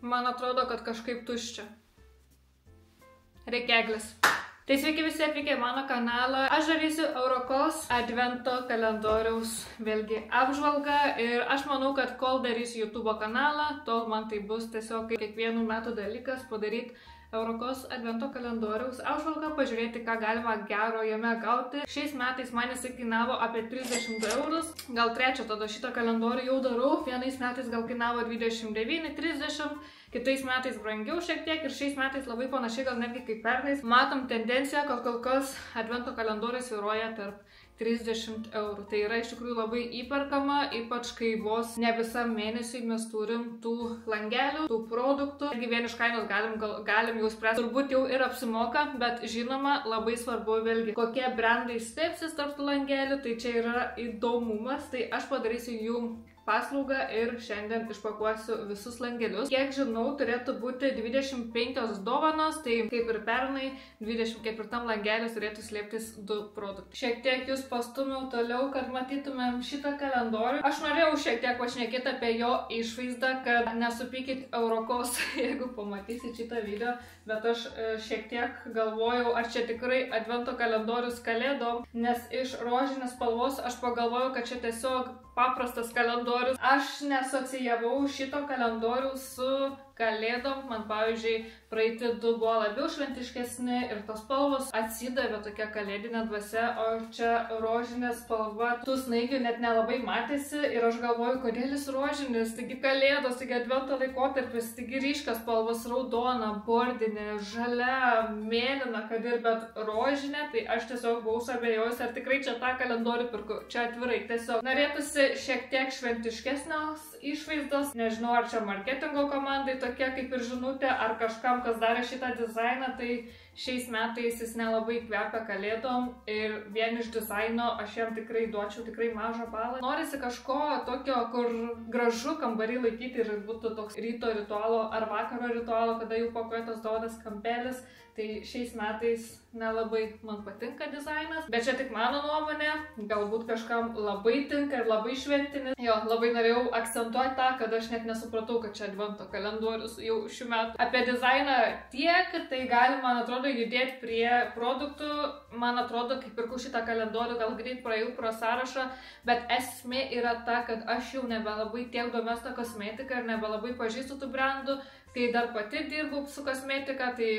Man atrodo, kad kažkaip tuščia. Reikia eglis. Tai sveiki visi atvykę į mano kanalą. Aš darysiu Eurokos advento kalendoriaus vėlgi apžvalgą ir aš manau, kad kol darysiu YouTube kanalą, tol man tai bus tiesiog kiekvienų metų dalykas padaryti Eurokos advento kalendoriaus apžvalgą, pažiūrėti, ką galima gero jame gauti. Šiais metais man jis kainavo apie 30 eurus. Gal trečią tada šitą kalendorių jau darau. Vienais metais gal kainavo 29-30, kitais metais brangiau šiek tiek ir šiais metais labai panašiai, gal netgi kaip pernais. Matom tendenciją, kad kol kas advento kalendorius svyruoja tarp 30 eurų. Tai yra iš tikrųjų labai įperkama, ypač kai vos ne visam mėnesiui mes turim tų langelių, tų produktų. Irgi vien iš kainos galim jau spręsti. Turbūt jau ir apsimoka, bet žinoma, labai svarbu vėlgi, kokie brandai stepsis tarp tų langelių. Tai čia yra įdomumas. Tai aš padarysiu jum paslaugą ir šiandien išpakuosiu visus langelius. Kiek žinau, turėtų būti 25 dovanos, tai kaip ir pernai 24 langelis turėtų slėptis 2 produktai. Šiek tiek jūs pastumiau toliau, kad matytumėm šitą kalendorių. Aš norėjau šiek tiek pašnekėti apie jo išvaizdą, kad nesupykit Eurokos, jeigu pamatysit šitą video, bet aš šiek tiek galvojau, ar čia tikrai advento kalendorius kalėdom, nes iš rožinės spalvos aš pagalvojau, kad čia tiesiog paprastas kalendorius. Aš neasocijavau šito kalendoriaus su kalėdom. Man, pavyzdžiui, praeiti 2 buvo labiau šventiškesni ir tos spalvos atsidavė tokia kalėdinė dvasia, o čia rožinė spalva, tų snaigių net nelabai matėsi ir aš galvoju, kodėl jis rožinis, taigi kalėdos, taigi advento laikotarpis, taigi ryškios spalvos, raudona, bordinė, žalia, mėlyna, kad ir bet rožinė, tai aš tiesiog buvau suabejojus, ar tikrai čia tą kalendorių pirku, čia atvirai, tiesiog norėtųsi šiek tiek šventiškesnios išvaizdos, nežinau, ar čia marketingo komandai tokia kaip ir žinutė, ar kažkam, kas darė šitą dizainą, tai šiais metais jis nelabai kvepia kalėdom ir vien iš dizaino aš jam tikrai duočiau mažą balą. Norisi kažko tokio, kur gražu kambarį laikyti ir būtų toks ryto ritualo ar vakaro ritualo, kada jau pakuoja tas dovanas kampelis. Tai šiais metais nelabai man patinka dizainas, bet čia tik mano nuomonė, galbūt kažkam labai tinka ir labai šventinis. Jo, labai norėjau akcentuoti tą, kad aš net nesupratau, kad čia advento kalendorius jau šių metų. Apie dizainą tiek, tai galima, man atrodo, judėti prie produktų. Man atrodo, kai pirkau šitą kalendorių, gal greit praėjau pro sąrašą, bet esmė yra ta, kad aš jau nebelabai tiek domiuosi tą kosmetiką ir nebelabai pažįstu tų brandų. Kai dar pati dirbau su kosmetika, tai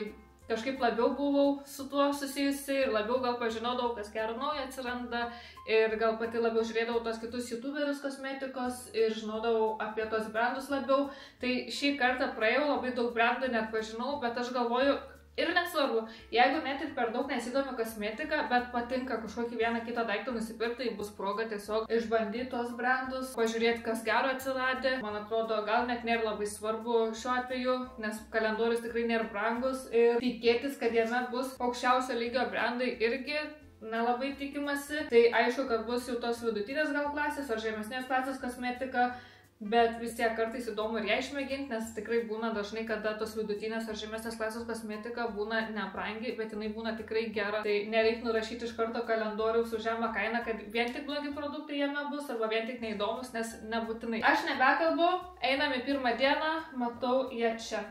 kažkaip labiau buvau su tuo susijusi ir labiau gal pažinodavau, kas gero naujo atsiranda ir gal pati labiau žiūrėdavau tos kitus youtuberius kosmetikos ir žinodavau apie tos brandus labiau. Tai šį kartą praėjau, labai daug brandų net pažinau, bet aš galvoju, ir nesvarbu, jeigu net ir per daug nesidomi kosmetika, bet patinka kažkokį vieną kitą daiktą nusipirkti, tai bus proga tiesiog išbandyti tos brandus, pažiūrėti, kas gero atsiradė. Man atrodo, gal net nėra labai svarbu šiuo atveju, nes kalendorius tikrai nėra brangus ir tikėtis, kad jame bus aukščiausio lygio brandai irgi nelabai tikimasi. Tai aišku, kad bus jau tos vidutinės gal klasės ar žemesnės klasės kosmetika, bet vis tiek kartais įdomu ir ją išmėginti, nes tikrai būna dažnai, kada tos vidutinės ar žemesnės klasės kosmetika būna nebrangi, bet jinai būna tikrai gera. Tai nereik nurašyti iš karto kalendoriaus už žemą kainą, kad vien tik blogi produktai jame bus arba vien tik neįdomus, nes nebūtinai. Aš nebekalbu, einam į pirmą dieną, matau jie čia.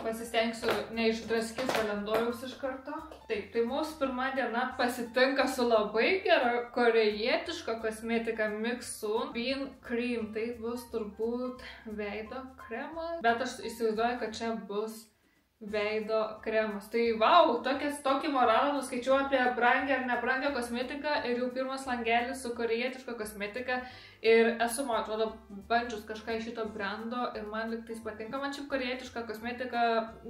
Pasistengsiu neišdraskyti kalendoriaus iš karto. Taip, tai mūsų pirma diena pasitinka su labai gera korejietiška kosmetika Mixun Bean Cream. Tai bus turbūt veido kremas, bet aš įsivaizduoju, kad čia bus veido kremas. Tai vau, tokį moralą nuskaičiau apie brangę ar nebrangę kosmetiką ir jau pirmas langelis su korejietiška kosmetika. Ir esu, man atrodo, bandžius kažką iš šito brando ir man liktais patinka. Man šiaip korejietiška kosmetika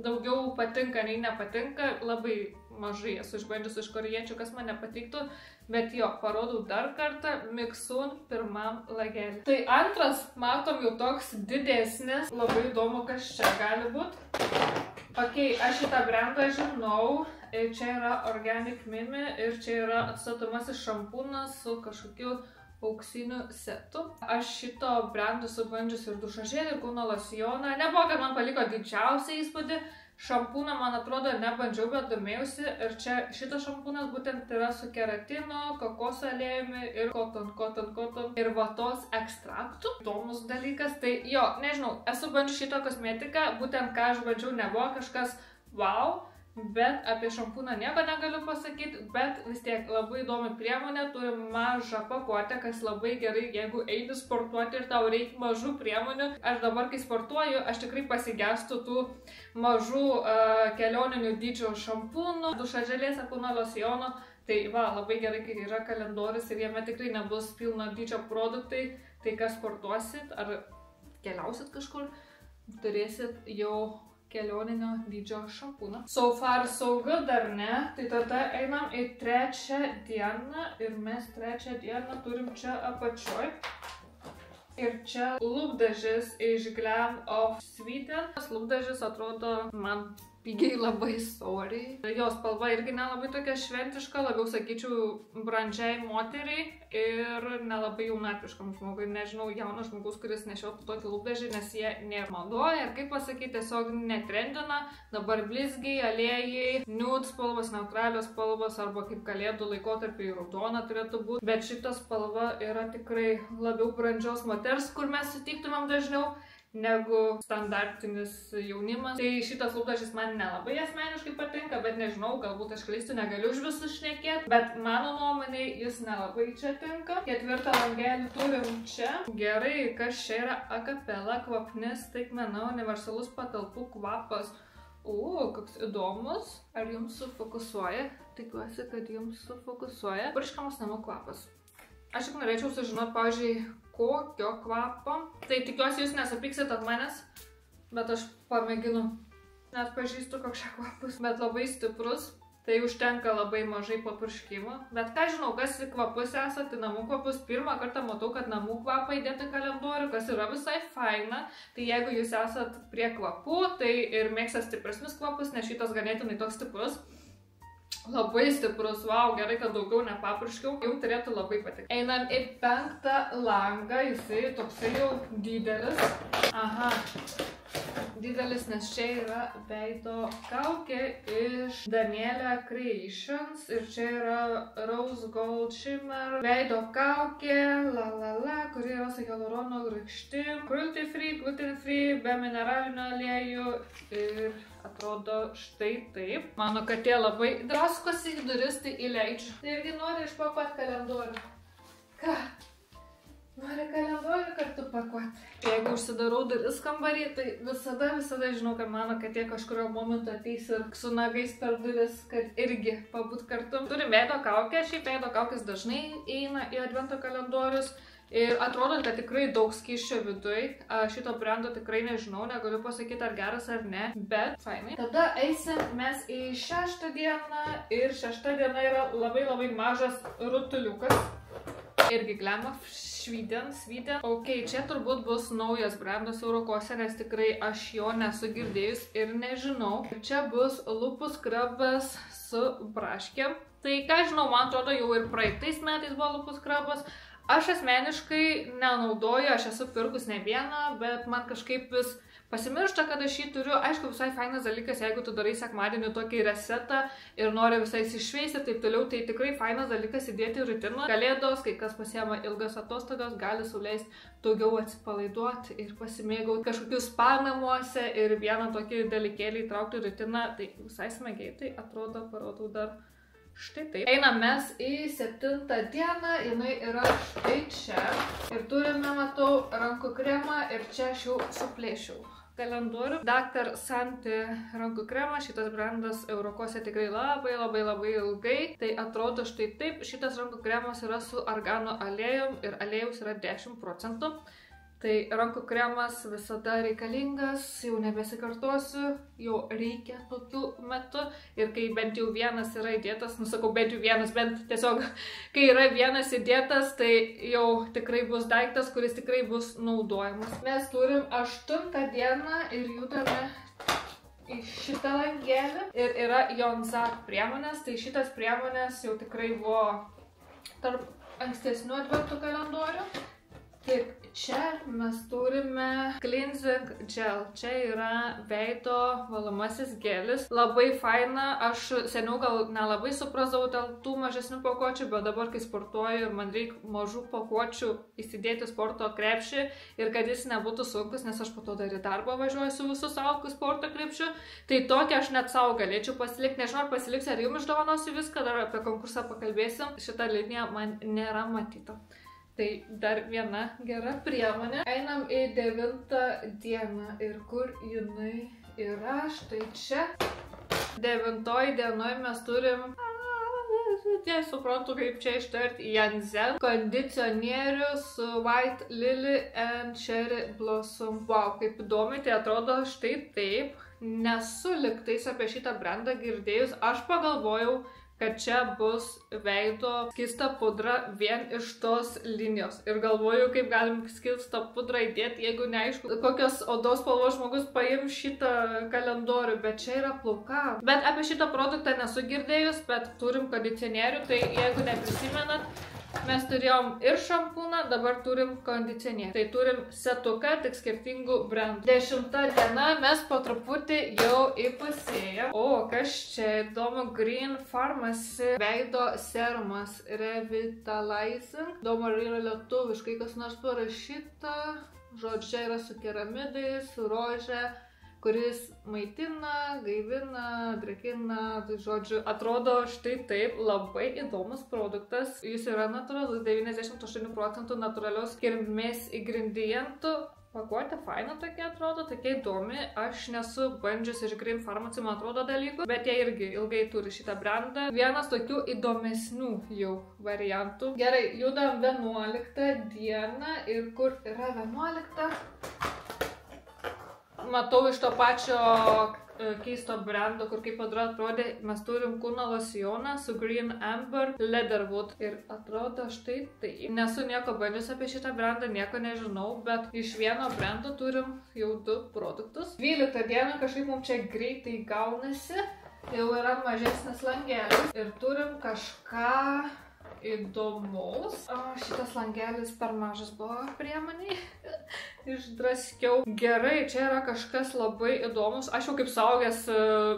daugiau patinka nei nepatinka. Labai mažai esu išbandžius iš korejiečių, kas man nepatiktų. Bet jo, parodau dar kartą Mixun pirmam lagelį. Tai antras, matom, jau toks didesnis. Labai įdomu, kas čia gali būti. Ok, aš šitą brandą žinau. Čia yra Organic Mimi ir čia yra atstatomasis šampūnas su kažkokiu auksiniu setu. Aš šito brandų subandžius ir dušažėlį, ir kūno losjoną. Nebuvo, kad man paliko didžiausią įspūdį, Šampūną, man atrodo, nebandžiau, bet domėjausi. Ir čia šitas šampūnas būtent yra su keratino, kokoso aliejumi ir koton ir vatos ekstraktu. Įdomus dalykas. Tai jo, nežinau, esu bandžiu šitą kosmetiką, būtent ką aš bandžiau, nebuvo kažkas wow. Bet apie šampūną nieko negaliu pasakyti, bet vis tiek labai įdomi priemonė, turi mažą pakuotę, kas labai gerai, jeigu eini sportuoti ir tau reikia mažų priemonių. Aš dabar, kai sportuoju, aš tikrai pasigestu tų mažų kelioninių dydžio šampūnų, dušaželės, kūno lociono. Tai va, labai gerai, kai yra kalendorius ir jame tikrai nebus pilno dydžio produktai, tai kas sportuosit ar keliausit kažkur, turėsit jau kelioninio dydžio šampūną. So far so good, dar ne? Tai tada einam į trečią dieną ir mes trečią dieną turim čia apačioj. Ir čia lūpdažis iš Glam of Sweden. Lūpdažis atrodo man pigiai labai sorry. Jos spalva irgi nelabai tokia šventiška, labiau sakyčiau brandžiai moteriai ir nelabai jaunatviškam žmogui. Nežinau, jaunas žmogus, kuris nešiotų tokį lūpdažį, nes jie nemadoja ir kaip pasakyti, tiesiog netrendina. Dabar blizgiai, aliejai, nude spalvos, neutralios spalvos arba kaip kalėdų laikotarpiai raudona turėtų būti. Bet šita spalva yra tikrai labiau brandžios moters, kur mes sutiktumėm dažniau negu standartinis jaunimas. Tai šitas lūpdažis man nelabai asmeniškai patinka, bet nežinau, galbūt aš klystu, negaliu už visus šnekėti, bet mano nuomonė jis nelabai čia tinka. Ketvirtą langelį turim čia. Gerai, kas čia yra Acapella kvapnis staigmena universalus patalpų kvapas. Koks įdomus. Ar jums sufokusuoja? Tikiuosi, kad jums sufokusuoja. Purškamas namų kvapas. Aš tik norėčiau sužinoti, pavyzdžiui, kokio kvapo. Tai tikiuosi jūs nesupyksit ant manęs, bet aš pamėginu. Net pažįstu koks čia kvapas, bet labai stiprus. Tai užtenka labai mažai papurškimo. Bet ką žinau, kas kvapus esate, namų kvapus. Pirmą kartą matau, kad namų kvapą įdėti kalendorių, kas yra visai faina. Tai jeigu jūs esat prie kvapų, tai ir mėgstat stipresnius kvapus, nes šitas ganėtinai toks stiprus. Labai stiprus, wow, gerai, kad daugiau nepapurškiau, jau turėtų labai patikti. Einam į penktą langą, jisai toksai jau didelis. Aha, didelis, nes čia yra veido kaukė iš Daniela Creations ir čia yra Rose Gold Shimmer veido kaukė, kuri yra su hialurono rūgštim, cruelty free, gluten free, be mineralinio aliejų ir atrodo štai taip. Mano katė labai draskosi į duris, tai įleidžiu. Tai irgi nori išpakuoti kalendorių. Ką? Nori kalendorių kartu pakuoti. Jeigu užsidarau duris kambarį, tai visada žinau, kad mano katė kažkurio momentu ateis ir su nagais per duris, kad irgi pabūt kartu. Turim veido kaukę, šiaip veido kaukės dažnai eina į advento kalendorius. Ir atrodo, kad tikrai daug skysčio viduj. Šito brando tikrai nežinau, negaliu pasakyti ar geras ar ne, bet fainai. Tada eisim mes į šeštą dieną ir šešta diena yra labai mažas rutuliukas. Irgi Glam of Sweden. Ok, čia turbūt bus naujas brandas Eurokose, nes tikrai aš jo nesu girdėjus ir nežinau. Čia bus lūpų skrabas su braškėm. Tai ką žinau, man atrodo, jau ir praeitais metais buvo lūpų skrabas. Aš asmeniškai nenaudoju, aš esu pirkus ne vieną, bet man kažkaip vis pasimiršta, kad aš jį turiu. Aišku, visai fainas dalykas, jeigu tu darai sekmadienį tokį resetą ir nori visai iššveisti ir taip toliau, tai tikrai fainas dalykas įdėti į rutiną. Kalėdos, kai kas pasiema ilgas atostogas, gali suleisti daugiau atsipalaiduoti ir pasimėgauti kažkokius spa namuose ir vieną tokį dalykėlį įtraukti į rutiną. Tai visai smagiai, tai atrodo, parodau dar. Štai taip. Einam mes į 7 dieną, jinai yra štai čia. Ir turime, matau, rankų kremą ir čia aš jau suplėšiau kalendorių. Dr. Santi rankų kremą, šitas brandas Eurokose tikrai labai ilgai. Tai atrodo štai taip, šitas rankų kremas yra su argano aliejum ir aliejus yra 10%. Tai rankų kremas visada reikalingas, jau nebesikartosiu, jau reikia tokiu metu. Ir kai bent jau vienas yra įdėtas, nusakau bent jau vienas, bent tiesiog, kai yra vienas įdėtas, tai jau tikrai bus daiktas, kuris tikrai bus naudojamas. Mes turim 8 dieną ir judame į šitą langelį. Ir yra Jonzak priemonės, tai šitas priemonės jau tikrai buvo tarp ankstesnių adventų kalendorių. Taip, čia mes turime cleansing gel. Čia yra veido valomasis gelis. Labai faina. Aš seniau gal nelabai suprasdavau dėl tų mažesnių pakuočių, bet dabar, kai sportuoju ir man reikia mažų pakuočių įsidėti sporto krepšį ir kad jis nebūtų sunkus, nes aš po to dar į darbą važiuoju su visu savo sporto krepšiu, tai tokia aš net savo galėčiau pasilikti. Nežinau, ar pasiliksiu, ar jums išdovanosiu viską, dar apie konkursą pakalbėsim. Šitą liniją man nėra matyta. Tai dar viena gera priemonė. Einam į 9 dieną ir kur jinai yra, štai čia. 9 dienoje mes turim, nesuprantu kaip čia ištarti, Janzen kondicionierių su White Lily and Cherry Blossom. Wow, kaip įdomi, tai atrodo štai taip. Nesu liktais apie šitą brandą girdėjus. Aš pagalvojau, kad čia bus veido skystą pudrą vien iš tos linijos. Ir galvoju, kaip galim skystą pudrą įdėti, jeigu neaišku, kokios odos spalvos žmogus paims šitą kalendorių, bet čia yra plaukam. Bet apie šitą produktą nesu girdėjus, bet turim kondicionierių, tai jeigu neprisimenat, mes turėjom ir šampūną, dabar turim kondicionierių. Tai turim setuką, tik skirtingų brandų. 10 diena mes po truputį jau įpusėjom. O, kas čia įdomu, Green Pharmacy veido serumas Revitalizing. Įdomu, ar yra lietuviškai kas nors parašyta. Žodžiu, yra su keramidais, su rože, kuris maitina, gaivina, drakina, tai žodžiu, atrodo štai taip, labai įdomus produktas. Jis yra natūralus, 98% natūralios kilmės ingredientų. Pakuotė faina tokia atrodo, tokia įdomi. Aš nesu bandžius iš Green Pharmacy, man atrodo, dalykų, bet jie irgi ilgai turi šitą brandą. Vienas tokių įdomesnių jau variantų. Gerai, judam 11 dieną ir kur yra 11? Matau iš to pačio keisto brando, kur kaip atrodė, mes turim kūno losioną su Green Amber Leatherwood. Ir atrodo štai taip. Nesu nieko bandžius apie šitą brandą, nieko nežinau, bet iš vieno brando turim jau 2 produktus. 12 dieną kažkaip mums čia greitai gaunasi. Jau yra mažesnis langelis. Ir turim kažką įdomaus. Šitas langelis per mažas buvo priemoniai. Išdraskiau. Gerai, čia yra kažkas labai įdomus. Aš jau kaip suaugęs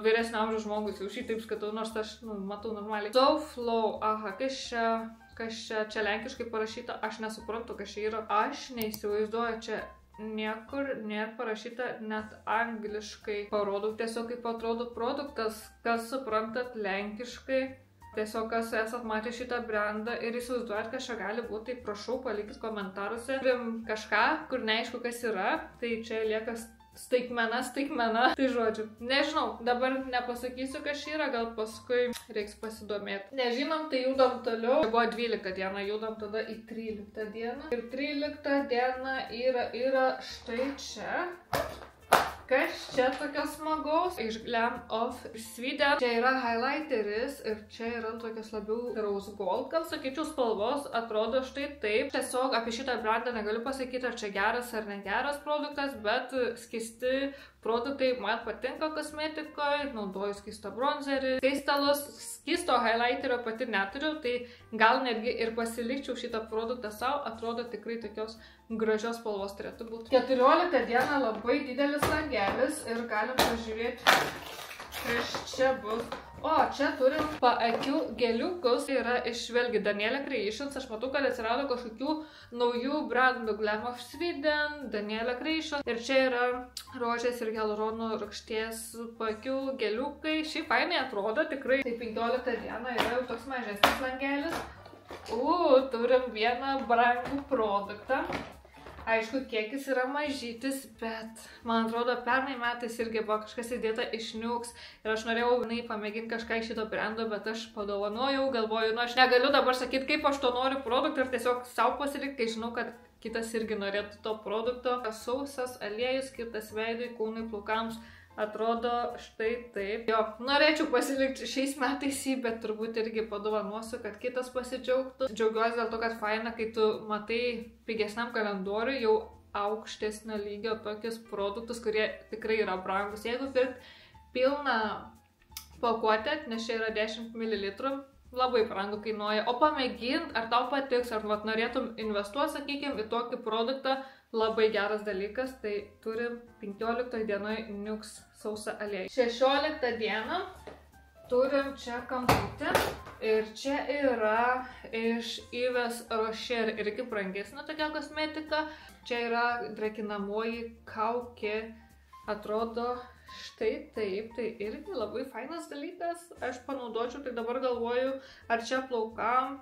vyresnio amžiaus žmogus jau šitaip skatau, nors aš matau normaliai. So Flow. Aha, kas čia lenkiškai parašyta, aš nesuprantu, kas čia yra. Aš neįsivaizduoju, čia niekur nėra parašyta net angliškai. Parodau tiesiog, kaip atrodo produktas. Kas suprantat lenkiškai? Tiesiog, kas esat matę šitą brandą ir įsivaizduojat, kas čia gali būti, tai prašau, palikit komentaruose. Turim kažką, kur neaišku, kas yra, tai čia lieka staigmena. Tai žodžiu, nežinau, dabar nepasakysiu, kas čia yra, gal paskui reiks pasidomėti. Nežinom, tai judam toliau. Tai buvo 12 diena, judam tada į 13 dieną. Ir 13 diena yra štai čia. Kas čia tokios smagaus? Iš Glam of Sweden. Čia yra highlighteris ir čia yra tokios labiau rose gold, gal sakyčiau, spalvos. Atrodo štai taip. Tiesiog apie šitą brandą negaliu pasakyti, ar čia geras ar negeras produktas, bet skysti produktai man patinka kosmetikoje. Naudoju skystą bronzerį, skaistalus. Skysto highlighterio pati neturiu, tai gal netgi ir pasilikčiau šitą produktą savo. Atrodo tikrai tokios gražios spalvos turėtų būti. 14 dieną labai didelis langelis ir galim pažiūrėti, kas čia bus. O, čia turim paakių geliukus. Tai yra iš vėlgi Daniela Creations. Aš matau, kad atsirado kažkokių naujų brandų. Glam of Sweden, Daniela Creations. Ir čia yra rožės ir hialuronų rūgšties paakių geliukai. Šiaip fainai atrodo tikrai. Tai 15 dieną yra jau toks mažesnis langelis. Turim vieną brangų produktą. Aišku, kiekis yra mažytis, bet man atrodo, pernai metais irgi buvo kažkas įdėta iš Nuxe ir aš norėjau pamėginti kažką iš šito brando, bet aš padovanojau, galvoju, aš negaliu dabar sakyti, kaip aš to noriu produktą ir tiesiog savo pasilikti, kai žinau, kad kitas irgi norėtų to produkto. Sausas aliejus skirtas veidui, kūnui, plaukams. Atrodo štai taip. Jo, norėčiau pasilikti šiais metais jį, bet turbūt irgi padovanosiu, kad kitas pasidžiaugtų. Džiaugiuosi dėl to, kad faina, kai tu matai pigesniam kalendoriui jau aukštesnio lygio tokius produktus, kurie tikrai yra brangus. Jeigu pirkt pilną pakuotę, nes čia yra 10 ml, labai brangu kainuoja. O pamėgint, ar tau patiks, ar vat, norėtum investuoti, sakykime, į tokį produktą, labai geras dalykas. Tai turim 15 dienoj Nuxe sausą aliejų. 16 dieną turim čia kamputį. Ir čia yra iš Yves Rocher irgi brangesnė tokia kosmetika. Čia yra drėkinamoji kaukė. Atrodo štai taip, tai irgi labai fainas dalykas, aš panaudočiau, tai dabar galvoju, ar čia plaukam,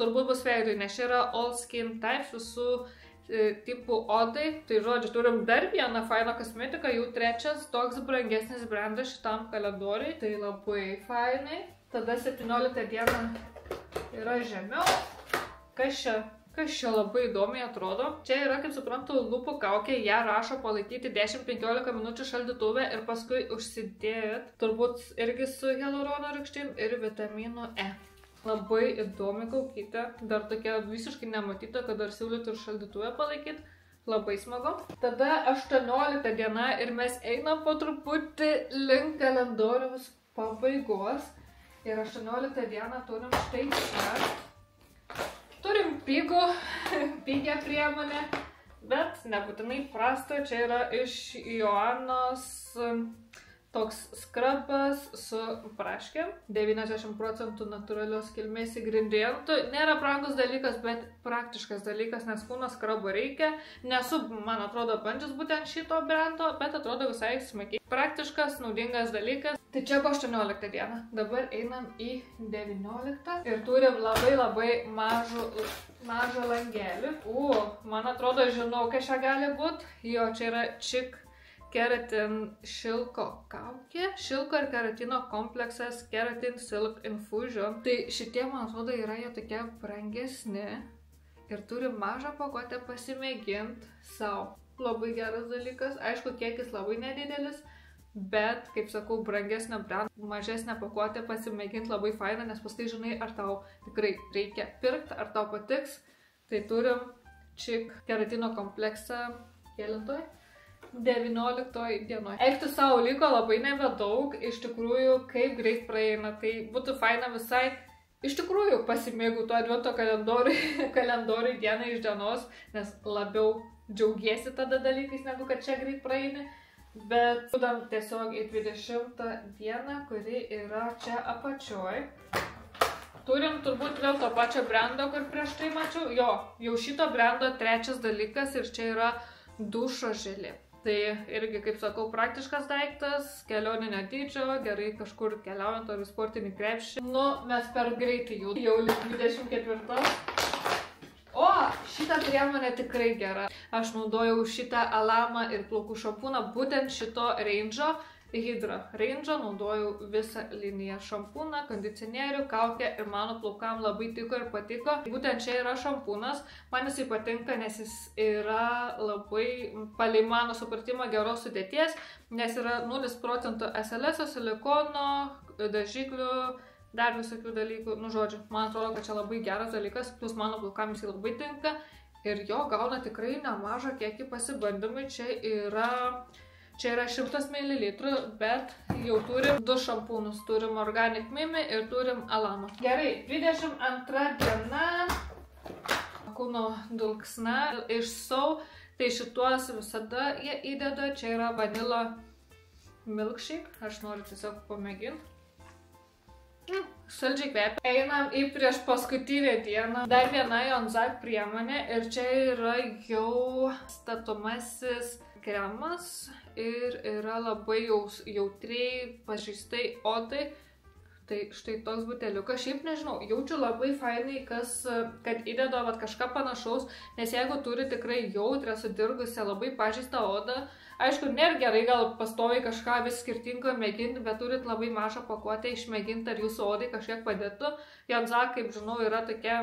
turbūt bus veidui, nes čia yra all skin types visų tipų odai, tai žodžiu, turim dar vieną fainą kosmetiką, jau trečias toks brangesnis brandas šitam kalendoriui, tai labai fainai. Tada 17 diena yra žemiau, kas čia labai įdomiai atrodo. Čia yra, kaip suprantu, lūpų kaukė, ją rašo palaikyti 10-15 minučių šaldytuve ir paskui užsidėt, turbūt irgi su hialurono rūgštim ir vitaminu E. Labai įdomi kaukytė, dar tokia visiškai nematyta, kad dar siūlytų ir šaldytuve palaikyti. Labai smagu. Tada 18 diena ir mes einam po truputį link kalendoriaus pabaigos. Ir 18 dieną turim štai čia. Turim pigią priemonę, bet nebūtinai prastą. Čia yra iš Joannos toks skrabas su braškėm, 90% natūralios kilmės ingredientų. Nėra brangus dalykas, bet praktiškas dalykas, nes kūno skrabo reikia. Nesu, man atrodo, bandžius būtent šito brando, bet atrodo visai smagiai. Praktiškas, naudingas dalykas. Tai čia buvo 18 diena. Dabar einam į 19 ir turim labai mažą langelį. Man atrodo, žinau, kas čia gali būti. Jo, čia yra Chic Keratin šilko kaukė, šilko ir keratino kompleksas Keratin Silk Infusion. Tai šitie, man atrodo, yra jie tokie brangesni ir turi mažą pakuotę pasimėgint savo. Labai geras dalykas, aišku, kiekis labai nedidelis, bet, kaip sakau, brangesnio brand, mažesnę pakuotę pasimėgint labai faina, nes paskui žinai, ar tau tikrai reikia pirkti, ar tau patiks. Tai turim Chic keratino kompleksą kelintoj. 19 dienoj. Eiktų savo liko labai nebedaug, iš tikrųjų, kaip greit praeina, tai būtų faina visai, iš tikrųjų, pasimėgau to advento kalendoriui dieną iš dienos, nes labiau džiaugiesi tada dalykais, negu kad čia greit praeini, bet judam tiesiog į 20 dieną, kuri yra čia apačioj. Turim turbūt vėl to pačio brando, kur prieš tai mačiau, jau šito brando trečias dalykas ir čia yra dušo želė. Tai irgi, kaip sakau, praktiškas daiktas, kelioninio dydžio, gerai kažkur keliaujant ar į sportinį krepšį. Nu, mes per greitai jau 24. O, šitą priemonę tikrai gera. Aš naudojau šitą Alama ir plaukų šampūną, būtent šito range'o, Hydra range'o, naudojau visą liniją šampūną, kondicionierių, kaukę ir mano plaukam labai tiko ir patiko. Būtent čia yra šampūnas, man jisai patinka, nes jis yra labai, palei mano supratimą, geros sudėties, nes yra 0% SLS, silikono, dažiklių, dar visokių dalykų, nu žodžiu, man atrodo, kad čia labai geras dalykas, plus mano plaukam jisai labai tinka ir jo gauna tikrai nemažą kiekį pasibandymui. Čia yra 100 ml, bet jau turim 2 šampūnus, turim Organic Mimi ir turim Alama. Gerai, 22 diena, kūno dulksna iš Sau, tai šituos visada jie įdeda, čia yra vanila milkshake, aš noriu tiesiog pamėginti. Saldžiai kvepia. Einam į prieš paskutinę dieną. Dar viena Jonzak priemonė ir čia yra jau statomasis kremas ir yra labai jautriai pažeistai odai. Tai štai toks buteliukas. Šiaip nežinau, jaučiu labai fainai, kad įdeda kažką panašaus, nes jeigu turi tikrai jautrę, sudirgusią, labai pažeistą odą, aišku, nėra gerai gal pastoviai kažką vis skirtingo mėginti, bet turit labai mažą pakuotę išmėginti, ar jūsų odai kažkiek padėtų. Jonzak, kaip žinau, yra tokia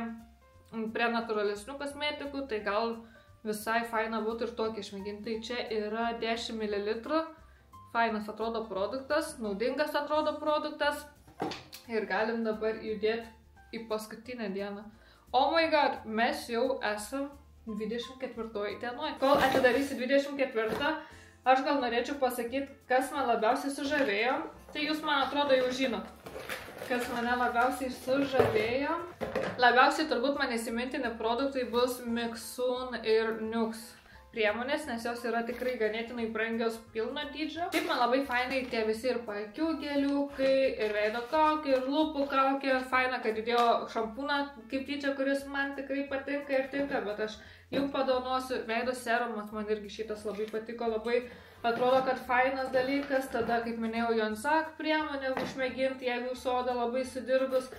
prie natūralesnių kosmetikų, tai gal visai faina būtų ir tokį išmėginti. Tai čia yra 10 ml, fainas atrodo produktas, naudingas atrodo produktas. Ir galim dabar judėti į paskutinę dieną. Oh my god, mes jau esam 24 dienoj. Kol atidarysi 24, aš gal norėčiau pasakyti, kas man labiausiai sužavėjo. Tai jūs, man atrodo, jau žinot, kas mane labiausiai sužavėjo. Labiausiai turbūt man įsimintini produktai bus Mixun ir Nux priemonės, nes jos yra tikrai ganėtinai brangios pilno dydžio. Taip, man labai fainai tie visi ir paakių geliukai, ir veido kaukė, ir lūpų kaukė. Faina, kad įdėjo šampūną kaip tyčia, kuris man tikrai patinka ir tinka, bet aš jums padovanosiu veido serumas, man irgi šitas labai patiko, labai atrodo, kad fainas dalykas. Tada, kaip minėjau, Jonsak priemonė išmėginti, jeigu jūsų oda labai sudirgus.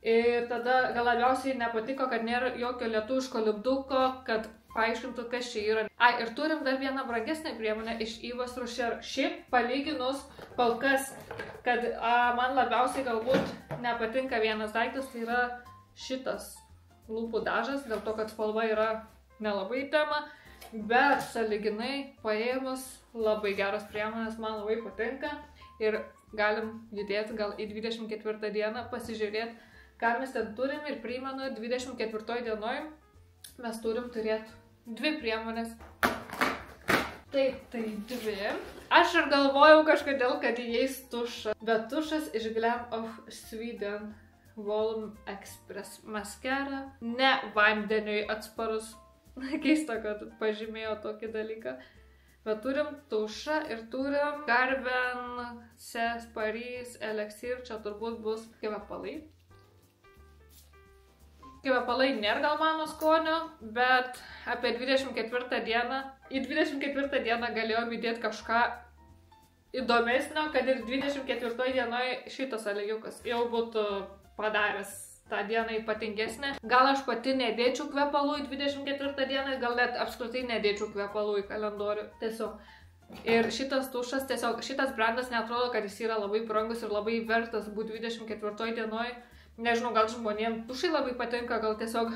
Ir tada gal labiausiai nepatiko, kad nėra jokio lietuviško lipduko, kad paaiškintų, kas čia yra. Ir turim dar vieną brangesnę priemonę iš Yves Rocher. Šiaip palyginus kol kas, kad man labiausiai galbūt nepatinka vienas daiktas, tai yra šitas lūpų dažas, dėl to, kad spalva yra nelabai tema, bet sąlyginai paėmus labai geros priemonės, man labai patinka ir galim judėti gal į 24 dieną, pasižiūrėti, ką mes ten turim ir primenu, 24 dienoj mes turim turėti 2 priemonės. Taip, tai 2. Aš ir galvojau kažkodėl, kad įeis tušas, bet tušas iš Glam of Sweden Volume Express Mascara, ne vandeniui atsparus. Keista, kad pažymėjo tokį dalyką. Bet turim tušą ir turim Garben Ses Paris Elixir, čia turbūt bus kvepalai. Kvepalai nėra gal mano skonio, bet apie 24 dieną, į 24 dieną galėjom įdėti kažką įdomesnio, kad ir 24 dienoje šitas aliejus jau būtų padaręs tą dieną ypatingesnė. Gal aš pati nedėčiau kvepalų į 24 dieną, gal net apskritai nedėčiau kvepalų į kalendorių. Tiesiog. Ir šitas tušas, tiesiog šitas brandas neatrodo, kad jis yra labai brangus ir labai vertas būti 24 dienoj. Nežinau, gal žmonėms tušai labai patinka, gal tiesiog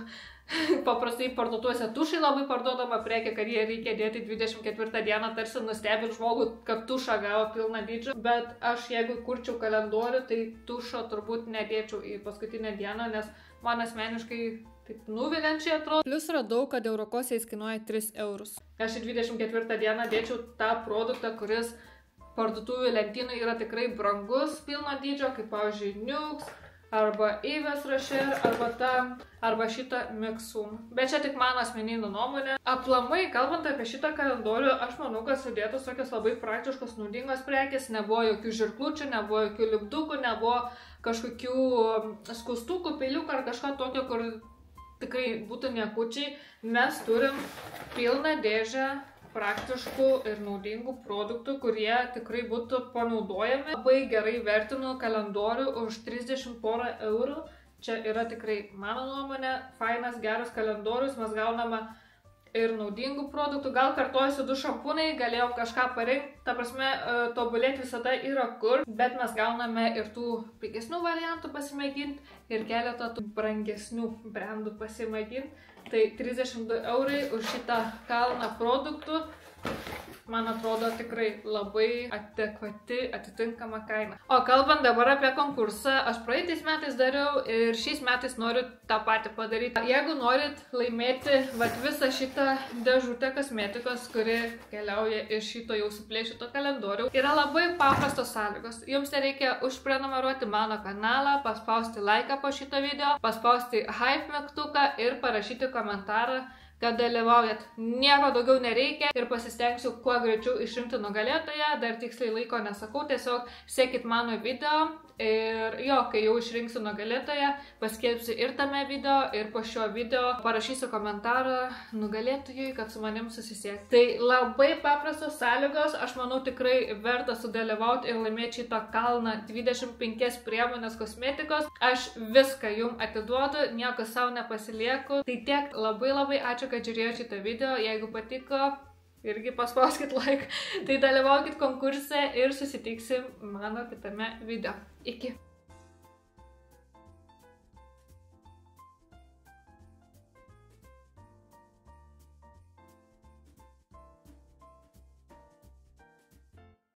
paprastai parduotuose tušai labai parduodama prekė, kad jie reikia dėti 24 dieną, tarsi nustebint žmogų, kad tušą gavo pilną dydžią. Bet aš jeigu kurčiau kalendorių, tai tušo turbūt nedėčiau į paskutinę dieną, nes man asmeniškai taip nuviliančiai atrodo. Plius radau, kad Eurokose jis kainuoja 3 eurus. Aš į 24 dieną dėčiau tą produktą, kuris parduotuvių lentynai yra tikrai brangus pilno dydžio, kaip pavyzdžiui Nux, arba Yves Rocher, arba šitą Mixun. Bet čia tik mano asmeninė nuomonė. Aplamai, kalbant apie šitą kalendorių, aš manau, kad sudėtos tokios labai praktiškos, naudingos prekės. Nebuvo jokių žirklučių, nebuvo jokių lipdukų, nebuvo kažkokių skustukų, peiliukų ar kažką tokio, kur tikrai būtų niekučiai. Mes turim pilną dėžę praktiškų ir naudingų produktų, kurie tikrai būtų panaudojami. Labai gerai vertinu kalendorių už 30 porą eurų. Čia yra tikrai mano nuomonė, fainas, geras kalendorius, mes gauname ir naudingų produktų. Gal kartuojasi 2 šampūnai, galėjom kažką parinkti, ta prasme, tobulėti visada yra kur, bet mes gauname ir tų pigesnių variantų pasimėginti ir keletą tų brangesnių brandų pasimėginti. Tai 32 eurai už šitą kalną produktų, man atrodo, tikrai labai adekvati, atitinkama kaina. O kalbant dabar apie konkursą, aš praeitais metais dariau ir šiais metais noriu tą patį padaryti. Jeigu norit laimėti visą šitą dėžutę kosmetikos, kuri keliauja iš šito jau suplėšito kalendorių, yra labai paprastos sąlygos. Jums nereikia užprenumeruoti mano kanalą, paspausti laiką po šito video, paspausti hype mygtuką ir parašyti komentarą, kad dalyvaujat. Nieko daugiau nereikia ir pasistengsiu kuo greičiau išrinkti nugalėtoją, dar tiksliai laiko nesakau, tiesiog sekit mano video ir jo, kai jau išrinksiu nugalėtoją, paskelbsiu ir tame video, ir po šio video parašysiu komentarą nugalėtojui, kad su manim susisiekti. Tai labai paprastos sąlygos, aš manau tikrai verta sudalyvauti ir laimėti šitą kalną 25 priemonės kosmetikos. Aš viską jums atiduodu, nieko savo nepasilieku. Tai tiek, labai ačiū, kad žiūrėjote šitą video. Jeigu patiko, irgi paspauskit like, tai dalyvaukit konkurse ir susitiksim mano kitame video. Iki!